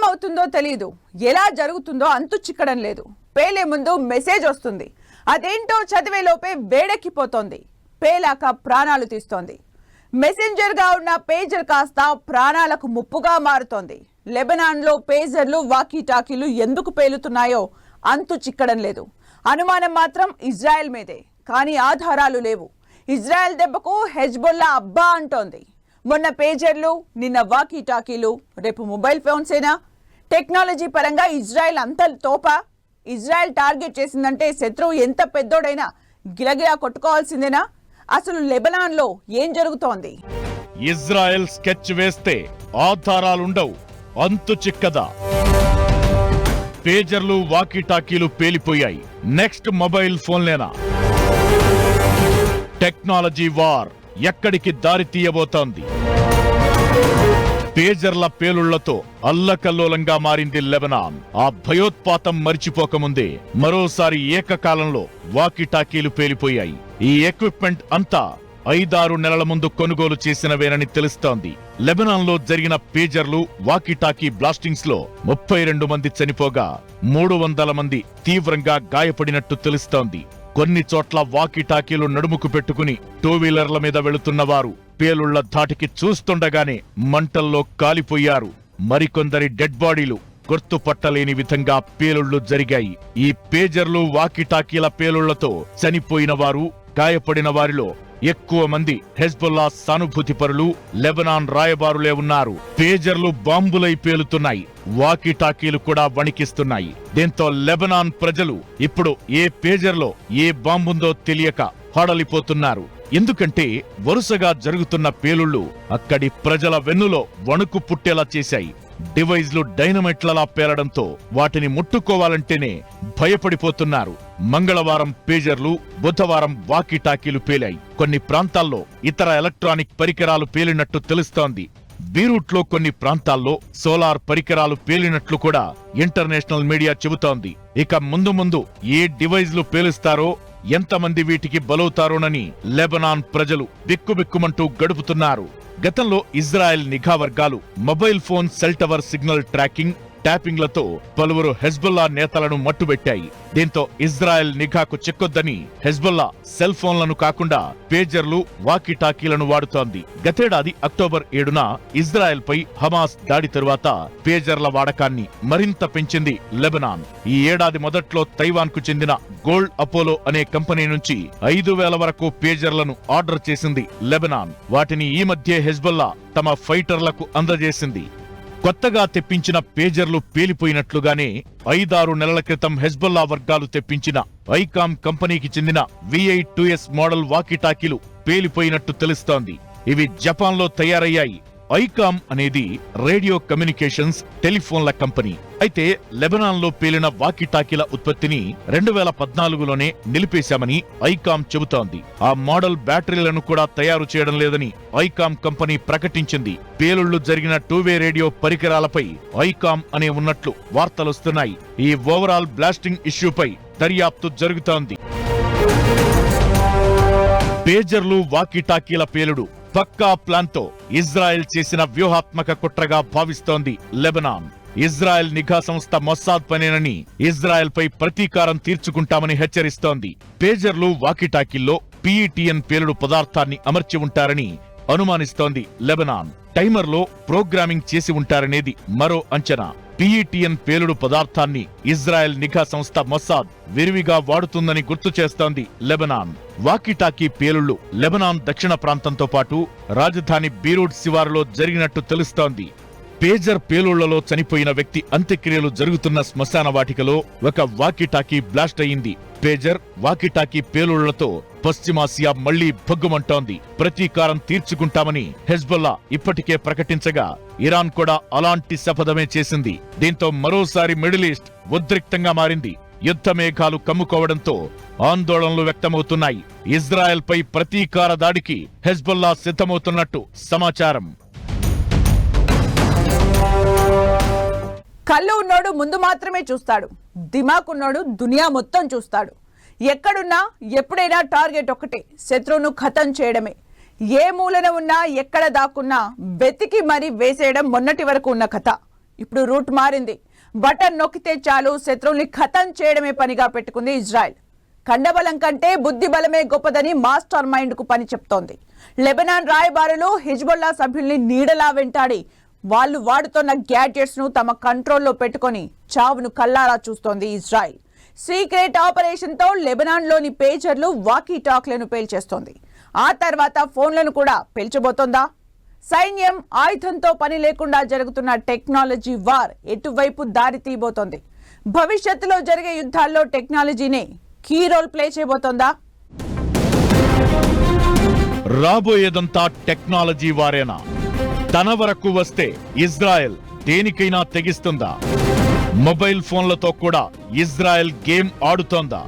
ఏమవుతుందో తెలియదు, ఎలా జరుగుతుందో అంతు చిక్కడం లేదు. పేలే ముందు మెసేజ్ వస్తుంది, అదేంటో చదివేలోపే వేడెక్కిపోతోంది. పేలాక ప్రాణాలు తీస్తోంది. మెసెంజర్గా ఉన్న పేజర్ కాస్త ప్రాణాలకు ముప్పుగా మారుతోంది. లెబనాన్లో పేజర్లు వాకీ టాకీలు ఎందుకు పేలుతున్నాయో అంతు చిక్కడం లేదు. అనుమానం మాత్రం ఇజ్రాయెల్ మీదే, కానీ ఆధారాలు లేవు. ఇజ్రాయెల్ దెబ్బకు హెజ్బొల్లా అబ్బా అంటోంది. మొన్న పేజర్లు, నిన్న వాకీ టాకీలు, రేపు మొబైల్ ఫోన్సేనా? టెక్నాలజీ పరంగా ఇజ్రాయెల్ అంత తోపా? ఇజ్రాయెల్ టార్గెట్ చేసిందంటే శత్రువు ఎంత పెద్దోడైనా గిలగిలా కొట్టుకోవాల్సిందేనా? అసలు లెబనాన్లో ఏం జరుగుతోంది? ఇజ్రాయెల్ స్కెచ్ వేస్తే ఆధారాలుండవు, అంతు చిక్కదా? పేజర్లు వాకీ టాకీలు పేలిపోయాయి, నెక్స్ట్ మొబైల్ ఫోన్లేనా? టెక్నాలజీ వార్ ఎక్కడికి దారి తీయబోతోంది? పేజర్ల పేలుళ్లతో అల్లకల్లోలంగా మారింది లెబనాన్. ఆ భయోత్పాతం మరిచిపోకముందే మరోసారి ఏకకాలంలో వాకీటాకీలు పేలిపోయాయి. ఈ ఎక్విప్మెంట్ అంతా 5-6 నెలల ముందు కొనుగోలు చేసినవేనని తెలుస్తోంది. లెబనాన్లో జరిగిన పేజర్లు, వాకీటాకీ బ్లాస్టింగ్స్ లో 32 మంది చనిపోగా 300 మంది తీవ్రంగా గాయపడినట్టు తెలుస్తోంది. కొన్ని చోట్ల వాకీటాకీలు నడుముకు పెట్టుకుని 2 వీలర్ల మీద వెళుతున్న వారు పేలుళ్ల ధాటికి చూస్తుండగానే మంటల్లో కాలిపోయారు. మరికొందరి డెడ్ బాడీలు గుర్తుపట్టలేని విధంగా పేలుళ్లు జరిగాయి. ఈ పేజర్లు, వాకీటాకీల పేలుళ్లతో చనిపోయిన వారు, గాయపడిన వారిలో ఎక్కువ మంది హెజ్బొల్లా సానుభూతి పరులు, లెబనాన్ రాయబారులే ఉన్నారు. పేజర్లు బాంబులై పేలుతున్నాయి, వాకీటాకీలు కూడా వణికిస్తున్నాయి. దీంతో లెబనాన్ ప్రజలు ఇప్పుడు ఏ పేజర్లో ఏ బాంబుందో తెలియక హడలిపోతున్నారు. ఎందుకంటే వరుసగా జరుగుతున్న పేలుళ్లు అక్కడి ప్రజల వెన్నులో వణుకు పుట్టేలా చేశాయి. డివైజ్లు డైనమైట్లలా పేలడంతో వాటిని ముట్టుకోవాలంటేనే భయపడిపోతున్నారు. మంగళవారం పేజర్లు, బుధవారం వాకీటాకీలు పేలాయి. కొన్ని ప్రాంతాల్లో ఇతర ఎలక్ట్రానిక్ పరికరాలు పేలినట్టు తెలుస్తోంది. బీరూట్లో కొన్ని ప్రాంతాల్లో సోలార్ పరికరాలు పేలినట్లు కూడా ఇంటర్నేషనల్ మీడియా చెబుతోంది. ఇక ముందు ముందు ఏ డివైజ్లు పేలుస్తారో, ఎంతమంది వీటికి బలవుతారోనని లెబనాన్ ప్రజలు బిక్కుబిక్కుమంటూ గడుపుతున్నారు. గతంలో ఇజ్రాయెల్ నిఘా వర్గాలు mobile phone cell tower signal tracking, ట్యాపింగ్లతో పలువురు హెజ్బొల్లా నేతలను మట్టుబెట్టాయి. దీంతో ఇజ్రాయెల్ నిఘాకు చిక్కొద్దని హెజ్బొల్లా సెల్ ఫోన్లను కాకుండా పేజర్లు, వాకీటాకీలను వాడుతోంది. గతేడాది అక్టోబర్ 7న ఇజ్రాయెల్ పై హమాస్ దాడి తరువాత పేజర్ల వాడకాన్ని మరింత పెంచింది లెబనాన్. ఈ ఏడాది మొదట్లో తైవాన్ కు చెందిన గోల్డ్ అపోలో అనే కంపెనీ నుంచి 5,000 వరకు పేజర్లను ఆర్డర్ చేసింది లెబనాన్. వాటిని ఈ మధ్య హెజ్బొల్లా తమ ఫైటర్లకు అందజేసింది. కొత్తగా తెప్పించిన పేజర్లు పేలిపోయినట్లుగానే 5-6 నెలల క్రితం హెజ్బొల్లా వర్గాలు తెప్పించిన ఐకామ్ కంపెనీకి చెందిన V8-2S మోడల్ వాకీటాకీలు పేలిపోయినట్టు తెలుస్తోంది. ఇవి జపాన్లో తయారయ్యాయి. ఐకామ్ అనేది రేడియో కమ్యూనికేషన్స్, టెలిఫోన్ల కంపెనీ. అయితే లెబనాన్లో పేలిన వాకీటాకీల ఉత్పత్తిని 2014లోనే నిలిపేశామని ఐకామ్ చెబుతోంది. ఆ మోడల్ బ్యాటరీలను కూడా తయారు చేయడం లేదని ఐకామ్ కంపెనీ ప్రకటించింది. పేలుళ్లు జరిగిన 2-వే రేడియో పరికరాలపై ఐకామ్ అనే ఉన్నట్లు వార్తలొస్తున్నాయి. ఈ ఓవరాల్ బ్లాస్టింగ్ ఇష్యూపై దర్యాప్తు జరుగుతోంది. పేజర్లు, వాకీటాకీల పేలుడు పక్కా ప్లాన్తో ఇజ్రాయెల్ చేసిన వ్యూహాత్మక కుట్రగా భావిస్తోంది లెబనాన్. ఇజ్రాయెల్ నిఘా సంస్థ మొస్సాద్ పనేనని ఇజ్రాయెల్ పై ప్రతీకారం తీర్చుకుంటామని హెచ్చరిస్తోంది. పేజర్లు, వాకీటాకీల్లో PETN పేలుడు పదార్థాన్ని అమర్చి ఉంటారని అనుమానిస్తోంది లెబనాన్. టైమర్లో ప్రోగ్రామింగ్ చేసి ఉంటారనేది మరో అంచనా. PETN పేలుడు పదార్థాన్ని ఇజ్రాయెల్ నిఘా సంస్థ మొస్సాద్ విరివిగా వాడుతుందని గుర్తు చేస్తోంది లెబనాన్. వాకీటాకీ పేలుళ్లు లెబనాన్ దక్షిణ ప్రాంతంతో పాటు రాజధాని బీరూట్ శివారులో జరిగినట్టు తెలుస్తోంది. పేజర్ పేలుళ్లలో చనిపోయిన వ్యక్తి అంత్యక్రియలు జరుగుతున్న శ్మశాన వాటికలో ఒక వాకీటాకీ బ్లాస్ట్ అయింది. పేజర్, వాకీటాకీ పేలుళ్లతో పశ్చిమాసియా మళ్లీ భగ్గుమంటోంది. ప్రతీకారం తీర్చుకుంటామని హెజ్బొల్లా ఇప్పటికే ప్రకటించగా ఇరాన్ కూడా అలాంటి శపథమే చేసింది. దీంతో మరోసారి మిడిల్ ఈస్ట్ ఉద్రిక్తంగా మారింది. యుద్ధ మేఘాలు కమ్ముకోవడంతో ఆందోళనలు వ్యక్తమవుతున్నాయి. ఇజ్రాయెల్ పై ప్రతీకార దాడికి హెజ్బొల్లా సిద్ధమవుతున్నట్టు సమాచారం. కళ్ళు ఉన్నోడు ముందు మాత్రమే చూస్తాడు, దిమాకున్నోడు దునియా మొత్తం చూస్తాడు. ఎక్కడున్నా ఎప్పుడైనా టార్గెట్ ఒక్కటే, శత్రువును ఖతం చేయడమే. ఏ మూలన ఉన్నా, ఎక్కడ దాక్కున్నా వెతికి మరీ వేసేయడం మొన్నటి వరకు ఉన్న కథ. ఇప్పుడు రూట్ మారింది. బటన్ నొక్కితే చాలు శత్రువుల్ని ఖతం చేయడమే పనిగా పెట్టుకుంది ఇజ్రాయెల్. కండబలం కంటే బుద్ధి బలమే గొప్పదని మాస్టర్ మైండ్ కు పని చెప్తోంది. లెబనాన్ రాయబారులు హిజ్బుల్లా సభ్యుల్ని నీడలా వెంటాడి వాళ్ళు వాడుతున్న గ్యాడ్జెట్స్ ను తమ కంట్రోల్లో పెట్టుకొని చావును కల్లారా చూస్తోంది ఇజ్రాయెల్. సీక్రెట్ ఆపరేషన్ తో లెబనాన్ లోని పేజర్లు, వాకీ టాక్లను పేల్చేస్తోంది. ఆ తర్వాత ఫోన్లను కూడా పేల్చబోతోందా? సైన్యం ఆయుధంతో పని లేకుండా జరుగుతున్న టెక్నాలజీ వార్ ఎటువైపు దారి తీయబోతోంది? భవిష్యత్తులో జరిగే యుద్ధాల్లో టెక్నాలజీనే కీ రోల్ ప్లే చేయబోతోందా? రాబోయేదంతా టెక్నాలజీ వారేనా? తన వరకు వస్తే ఇజ్రాయెల్ దేనికైనా తెగిస్తుందా? మొబైల్ ఫోన్లతో కూడా ఇజ్రాయెల్ గేమ్ ఆడుతోందా?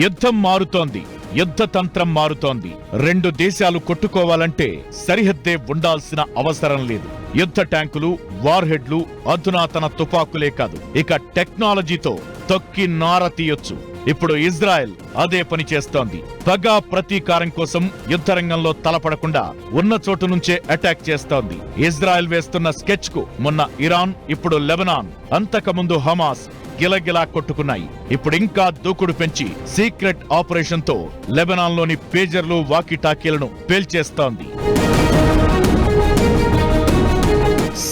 యుద్ధం మారుతోంది, యుద్ధ తంత్రం మారుతోంది. రెండు దేశాలు కొట్టుకోవాలంటే సరిహద్దే ఉండాల్సిన అవసరం లేదు. యుద్ధ ట్యాంకులు, వార్ హెడ్లు, అధునాతన తుపాకులే కాదు, ఇక టెక్నాలజీతో తొక్కి నార తీయొచ్చు. ఇప్పుడు ఇజ్రాయెల్ అదే పని చేస్తోంది. పగా ప్రతీకారం కోసం యుద్ధరంగంలో తలపడకుండా ఉన్న చోటు నుంచే అటాక్ చేస్తోంది. ఇజ్రాయెల్ వేస్తున్న స్కెచ్ కు మొన్న ఇరాన్, ఇప్పుడు లెబనాన్, అంతకుముందు హమాస్ గిలగిలా కొట్టుకున్నాయి. ఇప్పుడు ఇంకా దూకుడు పెంచి సీక్రెట్ ఆపరేషన్ తో లెబనాన్ లోని పేజర్లు, వాకీటాకీలను పేల్చేస్తోంది.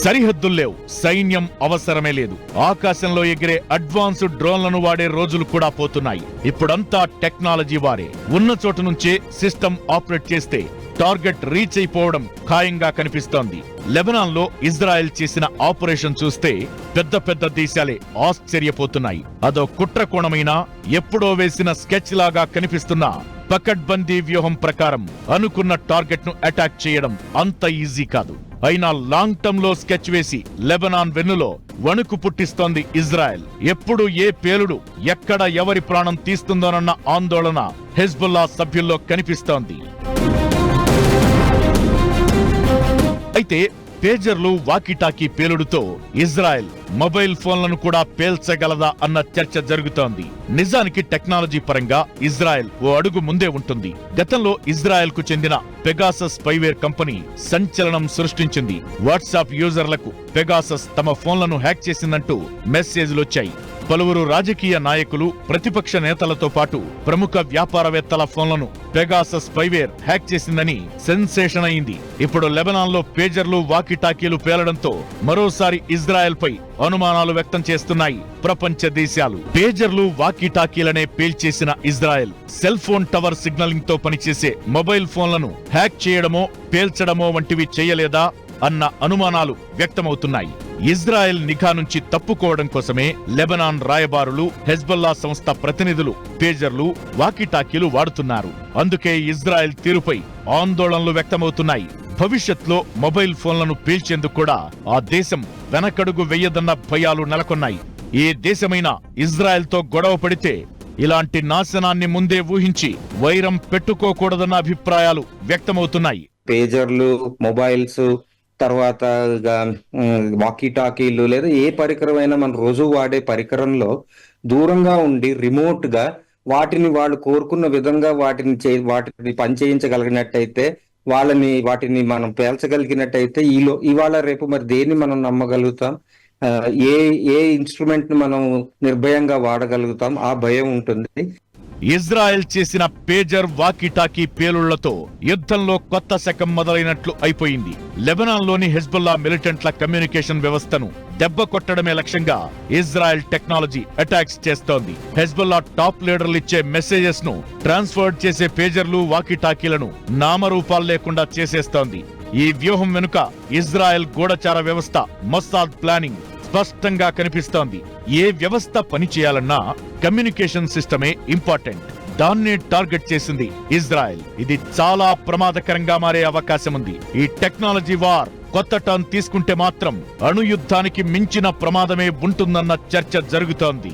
సరిహద్దుల్లేవు, సైన్యం అవసరమే లేదు. ఆకాశంలో ఎగిరే అడ్వాన్స్డ్ డ్రోన్లను వాడే రోజులు కూడా పోతున్నాయి. ఇప్పుడంతా టెక్నాలజీ వారే. ఉన్న చోటు నుంచే సిస్టమ్ ఆపరేట్ చేస్తే టార్గెట్ రీచ్ అయిపోవడం ఖాయంగా కనిపిస్తోంది. లెబనాన్ లో ఇజ్రాయెల్ చేసిన ఆపరేషన్ చూస్తే పెద్ద పెద్ద దేశాలే ఆశ్చర్యపోతున్నాయి. అదో కుట్ర కోణమైనా, ఎప్పుడో వేసిన స్కెచ్ లాగా కనిపిస్తున్న పకడ్బందీ వ్యూహం ప్రకారం అనుకున్న టార్గెట్ ను అటాక్ చేయడం అంత ఈజీ కాదు. అయినా లాంగ్ టర్మ్ లో స్కెచ్ వేసి లెబనాన్ వెన్నులో వణుకు పుట్టిస్తోంది ఇజ్రాయెల్. ఎప్పుడు ఏ పేలుడు ఎక్కడ ఎవరి ప్రాణం తీస్తుందోనన్న ఆందోళన హెజ్బుల్లా సభ్యుల్లో కనిపిస్తోంది. అయితే పేజర్లు, వాకీటాకీ పేలుడుతో ఇజ్రాయెల్ మొబైల్ ఫోన్లను కూడా పేల్చగలదా అన్న చర్చ జరుగుతోంది. నిజానికి టెక్నాలజీ పరంగా ఇజ్రాయెల్ ఓ అడుగు ముందే ఉంటుంది. గతంలో ఇజ్రాయెల్ కు చెందిన పెగాసస్ స్పైవేర్ కంపెనీ సంచలనం సృష్టించింది. వాట్సాప్ యూజర్లకు పెగాసస్ తమ ఫోన్లను హ్యాక్ చేసిందంటూ మెసేజ్లొచ్చాయి. పలువురు రాజకీయ నాయకులు, ప్రతిపక్ష నేతలతో పాటు ప్రముఖ వ్యాపారవేత్తల ఫోన్లను పెగాసస్ స్పైవేర్ హ్యాక్ చేసిందని సెన్సేషన్ అయింది. ఇప్పుడు లెబనాన్ లో పేజర్లు, వాకీటాకీలు పేలడంతో మరోసారి ఇజ్రాయెల్ పై అనుమానాలు వ్యక్తం చేస్తున్నాయి ప్రపంచ దేశాలు. పేజర్లు, వాకీటాకీలనే పేల్చేసిన Israel cell phone tower signalling తో పనిచేసే మొబైల్ ఫోన్లను హ్యాక్ చేయడమో, పేల్చడమో వంటివి చేయలేదా అన్న అనుమానాలు వ్యక్తమవుతున్నాయి. ఇజ్రాయెల్ నిఘా నుంచి తప్పుకోవడం కోసమే లెబనాన్ రాయబారులు, హెజ్బుల్లా సంస్థ ప్రతినిధులు పేజర్లు, వాకీటాకీలు వాడుతున్నారు. అందుకే ఇజ్రాయెల్ తీరుపై ఆందోళనలు వ్యక్తమవుతున్నాయి. భవిష్యత్తులో మొబైల్ ఫోన్లను పేల్చేందుకు కూడా ఆ దేశం వెనకడుగు వెయ్యదన్న భయాలు నెలకొన్నాయి. ఏ దేశమైనా ఇజ్రాయెల్ తో గొడవ పడితే ఇలాంటి నాశనాన్ని ముందే ఊహించి వైరం పెట్టుకోకూడదన్న అభిప్రాయాలు వ్యక్తమవుతున్నాయి. పేజర్లు, మొబైల్స్, తర్వాత వాకీటాకీలు లేదా ఏ పరికరమైనా మన రోజు వాడే పరికరంలో దూరంగా ఉండి రిమోట్ గా వాటిని వాళ్ళు కోరుకున్న విధంగా వాటిని పనిచేయించగలిగినట్టయితే, వాటిని మనం పేల్చగలిగినట్టయితే ఇవాళ రేపు మరి దేన్ని మనం నమ్మగలుగుతాం? ఏ ఇన్స్ట్రుమెంట్ ని మనం నిర్భయంగా వాడగలుగుతాం? ఆ భయం ఉంటుంది. ఇజ్రాయెల్ చేసిన పేజర్, వాకీటాకీ పేలుళ్లతో యుద్ధంలో కొత్త శకం మొదలైనట్లు అయిపోయింది. లెబనాన్ లోని హెజ్బుల్లా మిలిటెంట్ల కమ్యూనికేషన్ వ్యవస్థను దెబ్బ కొట్టడమే లక్ష్యంగా ఇజ్రాయెల్ టెక్నాలజీ అటాక్స్ చేస్తోంది. హెజ్బుల్లా టాప్ లీడర్లు ఇచ్చే మెసేజెస్ ను ట్రాన్స్ఫర్ చేసే పేజర్లు, వాకీటాకీలను నామరూపాలు లేకుండా చేసేస్తోంది. ఈ వ్యూహం వెనుక ఇజ్రాయెల్ గూఢచార వ్యవస్థ మొస్సాద్ ప్లానింగ్ స్పష్టంగా కనిపిస్తోంది. ఏ వ్యవస్థ పనిచేయాలన్నా కమ్యూనికేషన్ సిస్టమే ఇంపార్టెంట్. దాన్నే టార్గెట్ చేసింది ఇజ్రాయెల్. ఇది చాలా ప్రమాదకరంగా మారే అవకాశం ఉంది. ఈ టెక్నాలజీ వార్ కొత్త టర్న్ తీసుకుంటే మాత్రం అణుయుద్ధానికి మించిన ప్రమాదమే ఉంటుందన్న చర్చ జరుగుతోంది.